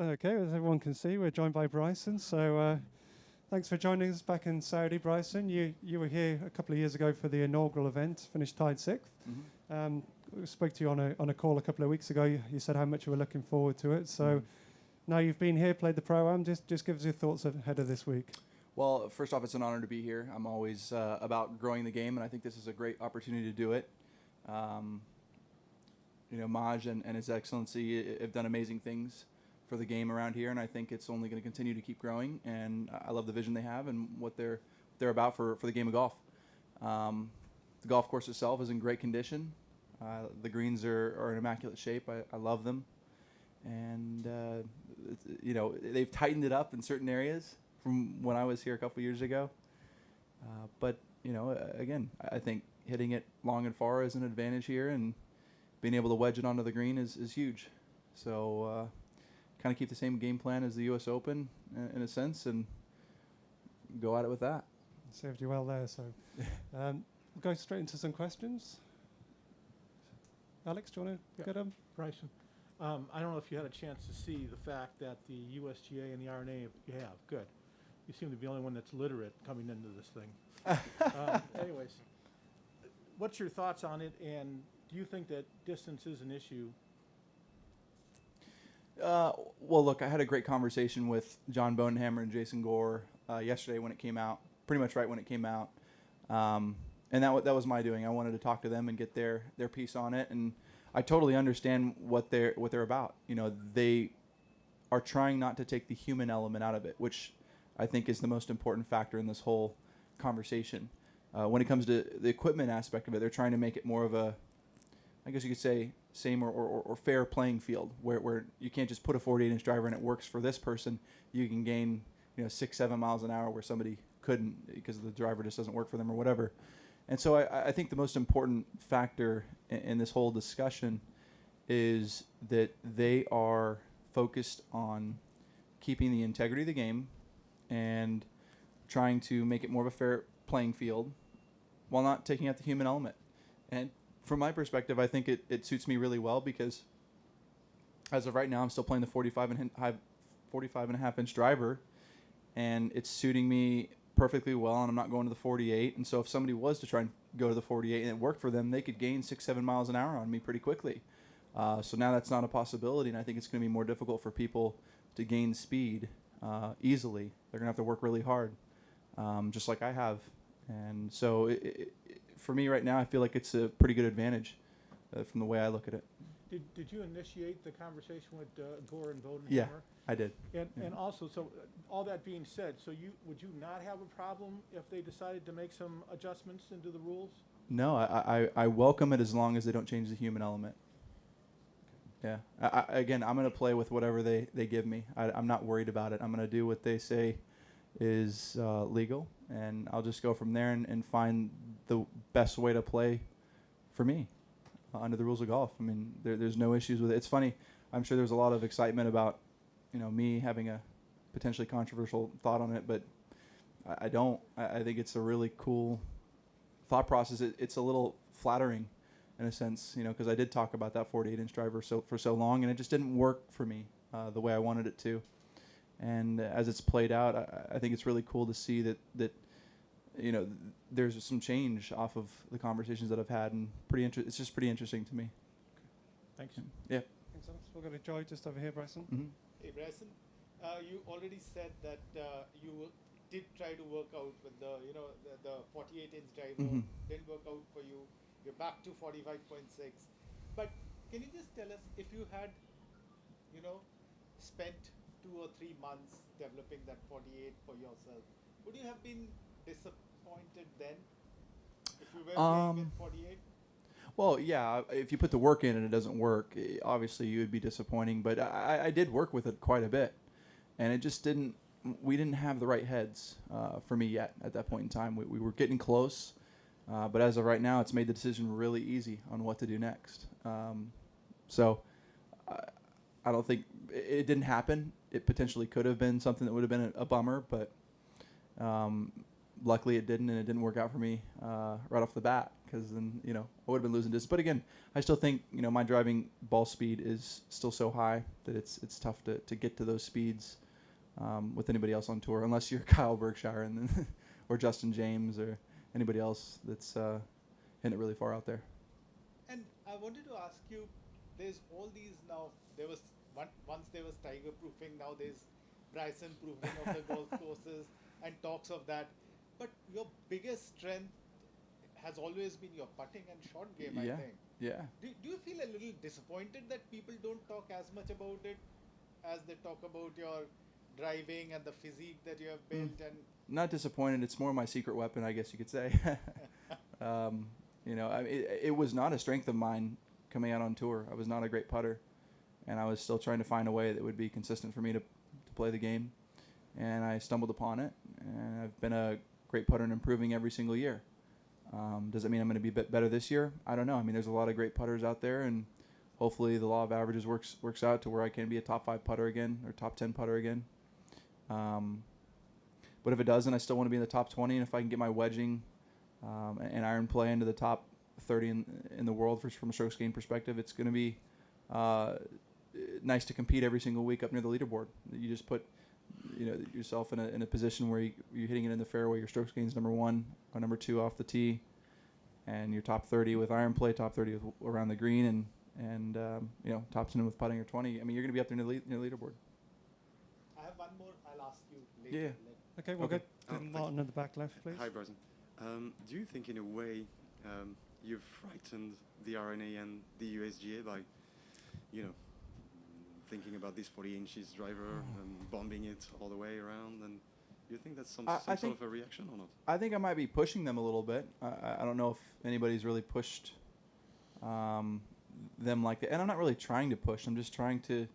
Okay, as everyone can see, we're joined by Bryson. So thanks for joining us back in Saudi, Bryson. You were here a couple of years ago for the inaugural event, finished tied sixth. We spoke to you on a call a couple of weeks ago. You said how much you were looking forward to it. So now you've been here, played the Pro-Am. Just give us your thoughts ahead of this week. Well, first off, it's an honor to be here. I'm always about growing the game, and I think this is a great opportunity to do it. Maj and His Excellency have done amazing things for the game around here, and I think it's only going to continue to keep growing. And I love the vision they have and what they're about for the game of golf. The golf course itself is in great condition. The greens are in immaculate shape. I love them, and they've tightened it up in certain areas from when I was here a couple years ago. But again, I think hitting it long and far is an advantage here, and being able to wedge it onto the green is huge. So kind of keep the same game plan as the U.S. Open in a sense, and go at it with that. Served you well there. So we'll go straight into some questions. Alex, do you want to get them? Bryson, I don't know if you had a chance to see the fact that the USGA and the RNA, you have, good. You seem to be the only one that's literate coming into this thing. Anyways, what's your thoughts on it, and do you think that distance is an issue? Well, look, I had a great conversation with John Bonehammer and Jason Gore yesterday when it came out, pretty much right when it came out. And that was my doing. I wanted to talk to them and get their piece on it, and I totally understand what they're about. They are trying not to take the human element out of it, which I think is the most important factor in this whole conversation. When it comes to the equipment aspect of it, they're trying to make it more of a, I guess you could say, same or fair playing field, where you can't just put a 48-inch driver and it works for this person. You can gain 6-7 miles an hour where somebody couldn't because the driver just doesn't work for them or whatever. And so I think the most important factor in this whole discussion is that they are focused on keeping the integrity of the game and trying to make it more of a fair playing field while not taking out the human element. And from my perspective, I think it suits me really well because as of right now, I'm still playing the 45 and a half inch driver, and it's suiting me perfectly well, and I'm not going to the 48. And so if somebody was to try and go to the 48 and it worked for them, they could gain 6-7 miles an hour on me pretty quickly. So now that's not a possibility, and I think it's going to be more difficult for people to gain speed easily. They're going to have to work really hard, just like I have. And so for me right now, I feel like it's a pretty good advantage from the way I look at it. Did you initiate the conversation with Gore and Bodenhammer? Yeah, I did. And also, so all that being said, so would you not have a problem if they decided to make some adjustments into the rules? No, I welcome it as long as they don't change the human element. Yeah. Again, I'm going to play with whatever they give me. I'm not worried about it. I'm going to do what they say is legal, and I'll just go from there and find the best way to play for me under the rules of golf. I mean, there's no issues with it. It's funny. I'm sure there's a lot of excitement about, me having a potentially controversial thought on it, but I don't. I think it's a really cool thought process. It's a little flattering in a sense, because I did talk about that 48-inch driver for so long, and it just didn't work for me the way I wanted it to. And as it's played out, I think it's really cool to see that there's some change off of the conversations that I've had, and it's just pretty interesting to me. Thanks. Yeah. Thanks, Alex. We'll go to Joy just over here, Bryson. Mm-hmm. Hey, Bryson, you already said that you did try to work out with the 48-inch driver. Mm-hmm. Didn't work out for you. You're back to 45.6. But can you just tell us if you had, spent 2 or 3 months developing that 48 for yourself, would you have been disappointed then if you were playing with 48? Well, yeah, if you put the work in and it doesn't work, obviously you would be disappointing. But I did work with it quite a bit, and it just we didn't have the right heads for me yet at that point in time. We were getting close, but as of right now, it's made the decision really easy on what to do next. So I don't think it didn't happen. It potentially could have been something that would have been a bummer, but luckily it didn't, and it didn't work out for me right off the bat because then, I would have been losing distance. But again, I still think, my driving ball speed is still so high that it's tough to get to those speeds with anybody else on tour, unless you're Kyle Berkshire and then or Justin James or anybody else that's hitting it really far out there. And I wanted to ask you, there's all these now, once there was Tiger proofing, now there's Bryson proofing of the golf courses and talks of that. But your biggest strength has always been your putting and shot game, Yeah. I think. Yeah. Do you feel a little disappointed that people don't talk as much about it as they talk about your driving and the physique that you have built? And Not disappointed. It's more my secret weapon, I guess you could say. It was not a strength of mine coming out on tour. I was not a great putter, and I was still trying to find a way that would be consistent for me to play the game. And I stumbled upon it, and I've been a great putter and improving every single year. Does it mean I'm going to be a bit better this year? I don't know. I mean, there's a lot of great putters out there, and hopefully the law of averages works out to where I can be a top 5 putter again or top 10 putter again. But if it doesn't, I still want to be in the top 20, and if I can get my wedging and iron play into the top 30 in the world from a strokes gained perspective, it's going to be nice to compete every single week up near the leaderboard. You just put yourself in a position where you're hitting it in the fairway. Your strokes gain's number 1 or number 2 off the tee, and you're top 30 with iron play, top 30 around the green, and top 10 with putting or 20. I mean, you're going to be up there near the leaderboard. I have one more. I'll ask you later. Yeah. Okay, we'll Okay. go to Martin at the back left, please. Hi, Bryson. Do you think, in a way, you've frightened the RNA and the USGA by, thinking about this 40 inches driver and bombing it all the way around? And do you think that's some sort of a reaction or not? I think I might be pushing them a little bit. I don't know if anybody's really pushed them like that. And I'm not really trying to push. I'm just trying to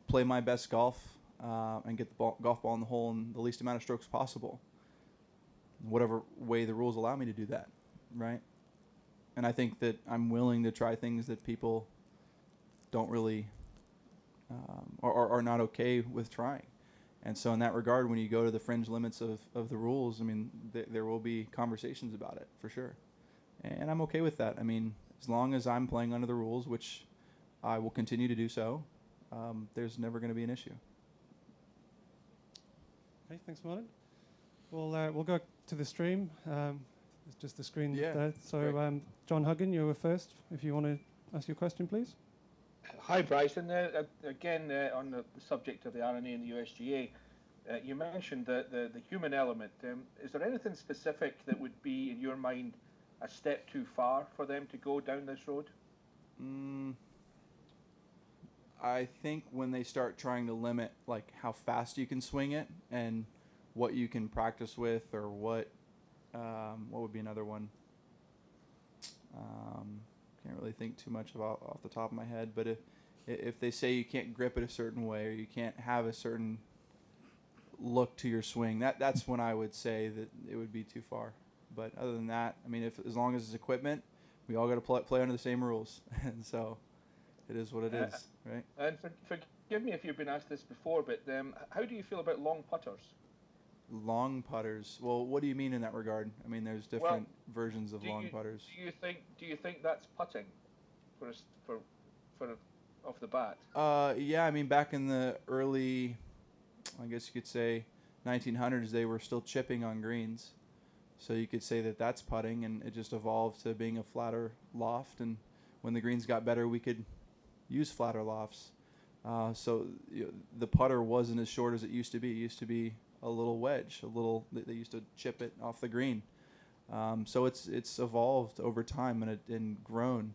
play my best golf and get the golf ball in the hole in the least amount of strokes possible. Whatever way the rules allow me to do that, right? And I think that I'm willing to try things that people don't really or are not okay with trying. And so in that regard, when you go to the fringe limits of the rules, I mean, there will be conversations about it for sure. And I'm okay with that. I mean, as long as I'm playing under the rules, which I will continue to do so, there's never going to be an issue. Okay, thanks, Martin. We'll go to the stream. It's just the screen there. So, John Huggin, you were first. If you want to ask your question, please. Hi, Bryson. Again, on the subject of the RNA and the USGA, you mentioned the human element. Is there anything specific that would be, in your mind, a step too far for them to go down this road? I think when they start trying to limit like how fast you can swing it and what you can practice with, or what would be another one? Can't really think too much about off the top of my head, but if they say you can't grip it a certain way or you can't have a certain look to your swing, that's when I would say that it would be too far. But other than that, I mean, as long as it's equipment, we all got to play under the same rules, and so it is what it is, right? And forgive me if you've been asked this before, but how do you feel about long putters? Long putters. Well, what do you mean in that regard? I mean, there's different versions of long putters. Do you think that's putting for off the bat? Yeah. I mean, back in the early, I guess you could say, 1900s, they were still chipping on greens, so you could say that that's putting, and it just evolved to being a flatter loft. And when the greens got better, we could use flatter lofts. So the putter wasn't as short as it used to be. It used to be a little wedge, they used to chip it off the green. So it's evolved over time and grown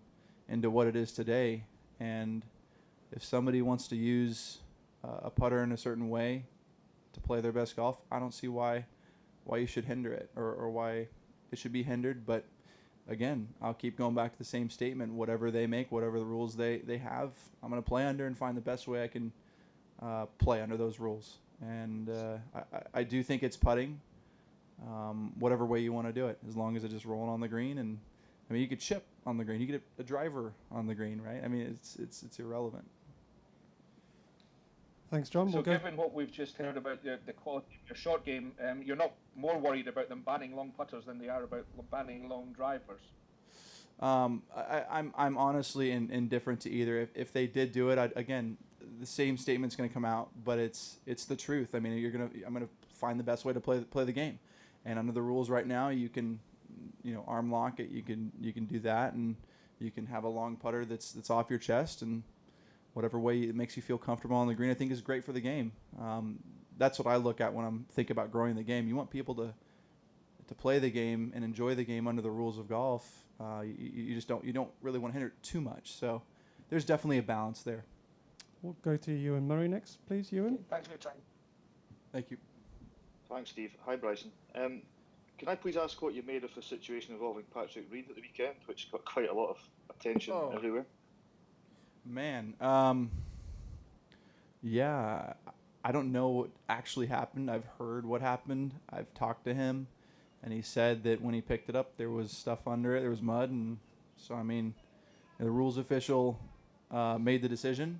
into what it is today. And if somebody wants to use a putter in a certain way to play their best golf, I don't see why you should hinder it or why it should be hindered. But again, I'll keep going back to the same statement. Whatever they make, whatever the rules they have, I'm going to play under and find the best way I can play under those rules. And I do think it's putting, whatever way you want to do it, as long as it's just rolling on the green. And I mean, you could chip on the green, you could get a driver on the green, right? I mean, it's irrelevant. Thanks, John. So given what we've just heard about the quality of your short game, you're not more worried about them banning long putters than they are about banning long drivers? I'm honestly indifferent to either. If they did do it, again, the same statement's going to come out, but it's the truth. I mean, I'm gonna find the best way to play the game, and under the rules right now, you can, arm lock it. You can do that, and you can have a long putter that's off your chest, and whatever way it makes you feel comfortable on the green, I think is great for the game. That's what I look at when I'm thinking about growing the game. You want people to play the game and enjoy the game under the rules of golf. You don't really want to hinder it too much. So there's definitely a balance there. We'll go to Ewan Murray next, please. Ewan. Thanks for your time. Thank you. Thanks, Steve. Hi, Bryson. Can I please ask what you made of the situation involving Patrick Reed at the weekend, which got quite a lot of attention everywhere? Man, yeah, I don't know what actually happened. I've heard what happened. I've talked to him, and he said that when he picked it up, there was stuff under it. There was mud, and so, I mean, the rules official made the decision,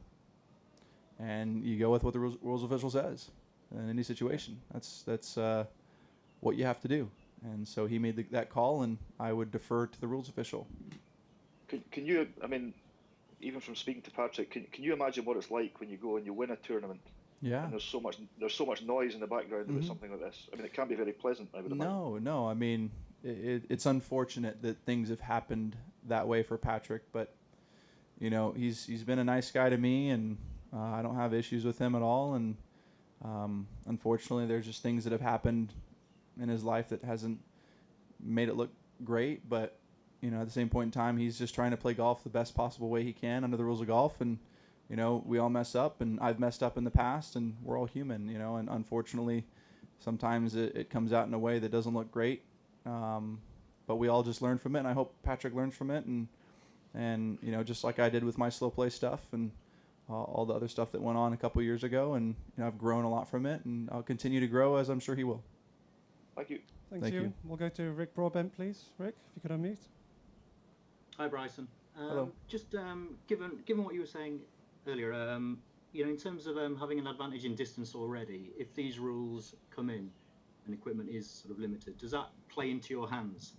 and you go with what the rules official says in any situation. That's what you have to do. And so he made that call, and I would defer to the rules official. Can you, I mean, even from speaking to Patrick, can you imagine what it's like when you go and you win a tournament? Yeah. And there's so much noise in the background about something like this. I mean, it can't be very pleasant, I would imagine. No. I mean, it's unfortunate that things have happened that way for Patrick, but he's been a nice guy to me, and I don't have issues with him at all. And unfortunately, there's just things that have happened in his life that hasn't made it look great, but at the same point in time, he's just trying to play golf the best possible way he can under the rules of golf. And we all mess up, and I've messed up in the past, and we're all human, and unfortunately sometimes it comes out in a way that doesn't look great, but we all just learn from it, and I hope Patrick learns from it, and just like I did with my slow play stuff and all the other stuff that went on a couple years ago, and I've grown a lot from it, and I'll continue to grow, as I'm sure he will. Thank you. Thank you. We'll go to Rick Broadbent, please. Rick, if you could unmute. Hi, Bryson. Hello. Just given what you were saying earlier, in terms of having an advantage in distance already, if these rules come in and equipment is sort of limited, does that play into your hands?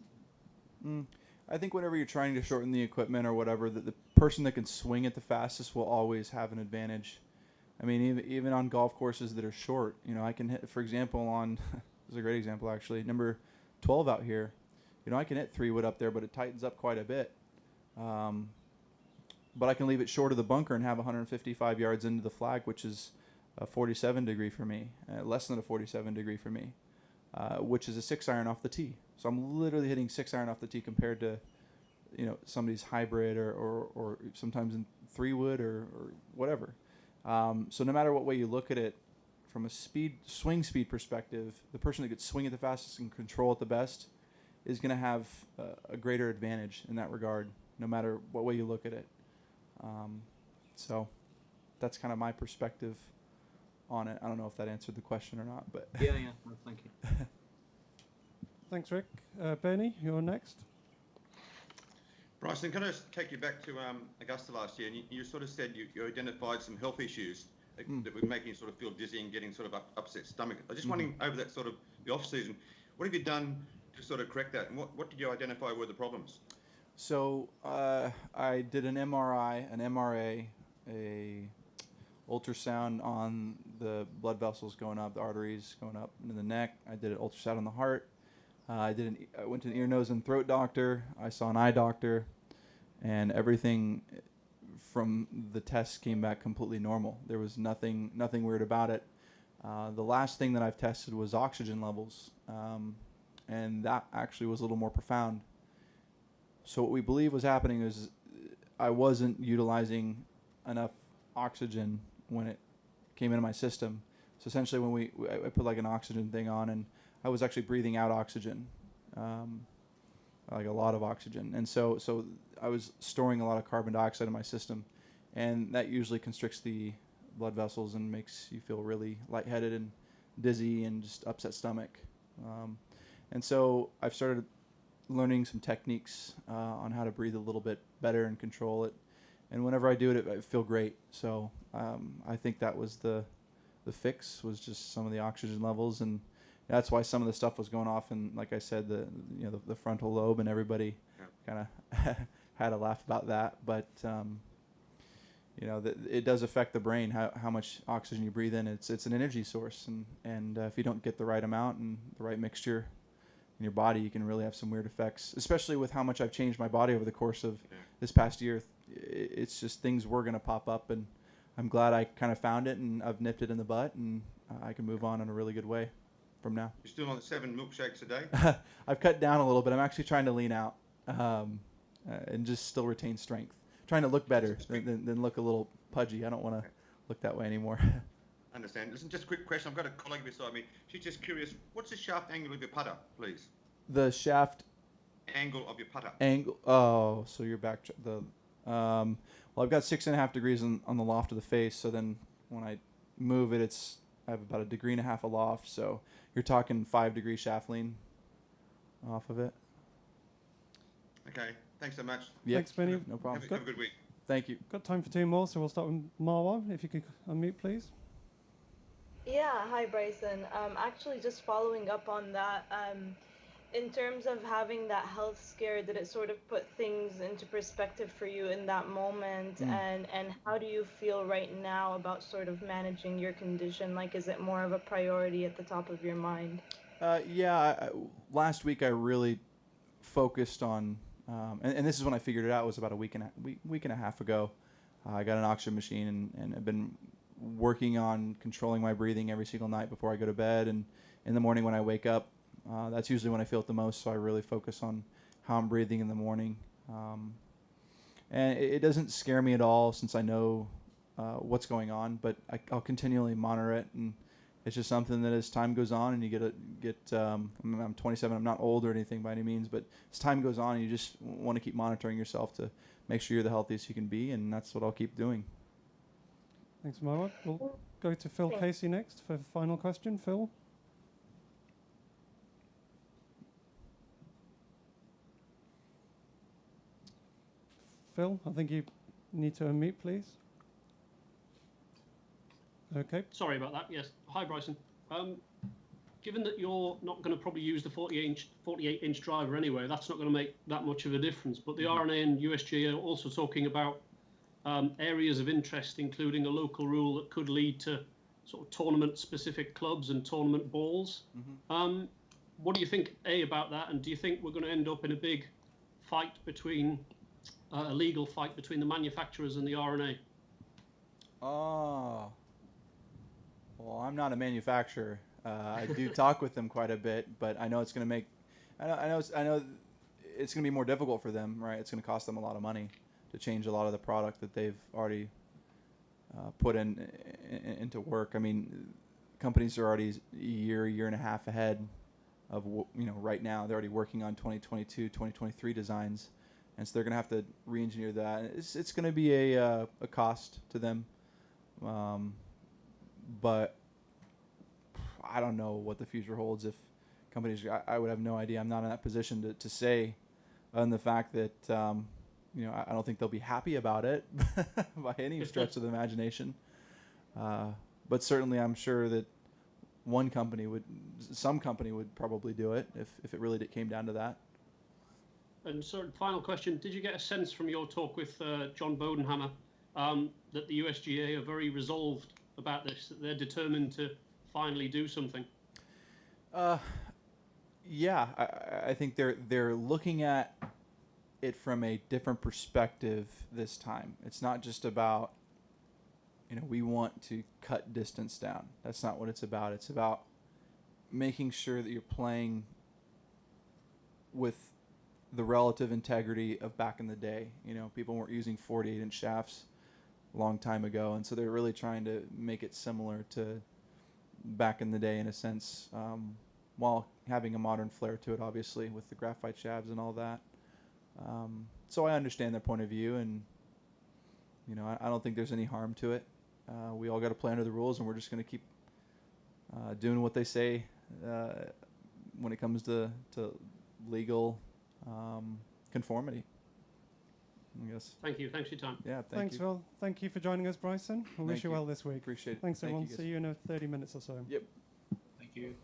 I think whenever you're trying to shorten the equipment or whatever, the person that can swing it the fastest will always have an advantage. I mean, even on golf courses that are short, I can hit, for example, on this is a great example actually, number 12 out here. I can hit 3-wood up there, but it tightens up quite a bit. But I can leave it short of the bunker and have 155 yards into the flag, which is a 47 degree for me, less than a 47 degree for me, which is a 6-iron off the tee. So I'm literally hitting 6-iron off the tee compared to, somebody's hybrid or sometimes in 3-wood or whatever. So no matter what way you look at it, from a swing speed perspective, the person that could swing it the fastest and control it the best is going to have a greater advantage in that regard, no matter what way you look at it. So that's kind of my perspective on it. I don't know if that answered the question or not, but yeah, no, thank you. Thanks, Rick. Bernie, you're next. Bryson, can I just take you back to Augusta last year, and you sort of said you identified some health issues that were making you sort of feel dizzy and getting sort of upset stomach. I was just wondering, over that sort of the off season, what have you done to sort of correct that, and what did you identify were the problems? So I did an MRI, an MRA, a ultrasound on the blood vessels going up, the arteries going up into the neck. I did an ultrasound on the heart. I went to an ear, nose, and throat doctor. I saw an eye doctor, and everything from the test came back completely normal. There was nothing weird about it. The last thing that I've tested was oxygen levels, and that actually was a little more profound. So what we believe was happening is I wasn't utilizing enough oxygen when it came into my system. So essentially when I put like an oxygen thing on, and I was actually breathing out oxygen, like a lot of oxygen. And so I was storing a lot of carbon dioxide in my system, and that usually constricts the blood vessels and makes you feel really lightheaded and dizzy and just upset stomach. And so I've started learning some techniques on how to breathe a little bit better and control it. And whenever I do it, I feel great. So I think that was the fix, was just some of the oxygen levels, and that's why some of the stuff was going off. And like I said, the frontal lobe, and everybody kind of had a laugh about that. But it does affect the brain, how much oxygen you breathe in. It's an energy source, and if you don't get the right amount and the right mixture in your body, you can really have some weird effects, especially with how much I've changed my body over the course of this past year. It's just things were going to pop up, and I'm glad I kind of found it, and I've nipped it in the butt, and I can move on in a really good way from now. You're still on 7 milkshakes a day? I've cut down a little bit. I'm actually trying to lean out and just still retain strength. Trying to look better than look a little pudgy. I don't want to look that way anymore. Understand. Listen, just a quick question. I've got a colleague beside me. She's just curious. What's the shaft angle of your putter, please? The shaft angle of your putter. Angle. Oh, so you're back. Well, I've got 6.5 degrees on the loft of the face. So then when I move it, I have about 1.5 degrees aloft. So you're talking 5-degree shaft lean off of it. Okay. Thanks so much. Yep. Thanks, Benny. No problem. Have a good week. Thank you. Got time for 2 more, so we'll start with Marwa. If you could unmute, please. Yeah, hi Bryson. Actually, just following up on that, in terms of having that health scare, did it sort of put things into perspective for you in that moment? And how do you feel right now about sort of managing your condition? Like, is it more of a priority at the top of your mind? Last week I really focused on, and this is when I figured it out. It was about a week and a half ago. I got an oxygen machine and I've been working on controlling my breathing every single night before I go to bed, and in the morning when I wake up, that's usually when I feel it the most. So I really focus on how I'm breathing in the morning, and it doesn't scare me at all since I know what's going on. But I'll continually monitor it, and it's just something that as time goes on and you I'm 27, I'm not old or anything by any means, but as time goes on, you just want to keep monitoring yourself to make sure you're the healthiest you can be, and that's what I'll keep doing. Thanks, Marwa. We'll go to Phil Casey next for the final question. Phil? Phil, I think you need to unmute, please. Okay. Sorry about that. Yes. Hi, Bryson. Given that you're not going to probably use the 48-inch driver anyway, that's not going to make that much of a difference. But the RNA and USGA are also talking about areas of interest, including a local rule that could lead to sort of tournament-specific clubs and tournament balls. What do you think, A, about that? And do you think we're going to end up in a big fight between, a legal fight between the manufacturers and the RNA? Oh. Well, I'm not a manufacturer. I do talk with them quite a bit, but I know it's going to make, I know it's going to be more difficult for them, right? It's going to cost them a lot of money to change a lot of the product that they've already put into work. I mean, companies are already a year and a half ahead of, right now. They're already working on 2022, 2023 designs, and so they're going to have to re-engineer that. It's going to be a cost to them, but I don't know what the future holds. If companies, I would have no idea. I'm not in that position to say, on the fact that I don't think they'll be happy about it by any stretch of the imagination. But certainly, I'm sure that some company would probably do it if it really came down to that. And so, final question: did you get a sense from your talk with John Bodenhammer that the USGA are very resolved about this, that they're determined to finally do something? Yeah, I think they're looking at it from a different perspective this time. It's not just about, we want to cut distance down. That's not what it's about. It's about making sure that you're playing with the relative integrity of back in the day. People weren't using 48-inch shafts a long time ago, and so they're really trying to make it similar to back in the day in a sense, while having a modern flair to it, obviously, with the graphite shafts and all that. So I understand their point of view, and I don't think there's any harm to it. We all got to play under the rules, and we're just going to keep doing what they say when it comes to legal conformity, I guess. Thank you. Thanks for your time. Yeah, Thanks, Phil. Thank you for joining us, Bryson. We'll wish you well this week. Appreciate it. Thanks, everyone. Thank you, See you in 30 minutes or so. Yep. Thank you.